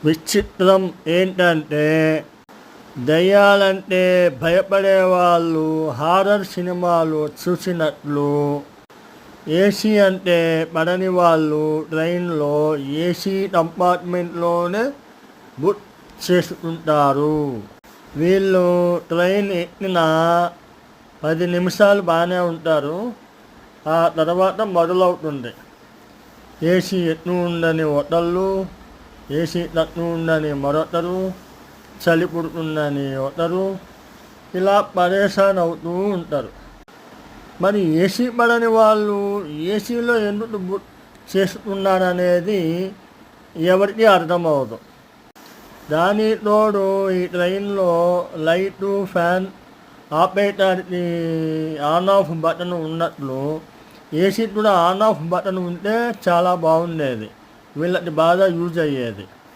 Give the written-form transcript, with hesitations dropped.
విచిత్రం ఏంటంటే దయ్యాలంటే భయపడే వాళ్ళు హారర్ సినిమాలు చూసినట్లు ఏసీ అంటే పడని వాళ్ళు ట్రైన్లో ఏసీ కంపార్ట్మెంట్లోనే బుక్ చేసుకుంటారు. వీళ్ళు ట్రైన్ ఎక్కిన 10 నిమిషాలు బాగానే ఉంటారు. ఆ తర్వాత మొదలవుతుంది ఏసీ ఎత్తు ఉందని ఒకళ్ళు, ఏసీ తక్కువ ఉందని మరొకరు, చలి పుడుతుందని ఒకరు, ఇలా పరేషాన్ అవుతూ ఉంటారు. మరి ఏసీ పడని వాళ్ళు ఏసీలో ఎందుకు బుక్ చేసుకున్నారనేది ఎవరికి అర్థమవుతుంది. దాని తోడు ఈ ట్రైన్లో లైటు, ఫ్యాన్ ఆపేయటానికి ఆన్ ఆఫ్ బటన్ ఉన్నట్లు ఏసీ కూడా ఆన్ ఆఫ్ బటన్ ఉంటే చాలా బాగుండేది, వీళ్ళకి బాగా యూజ్ అయ్యేది.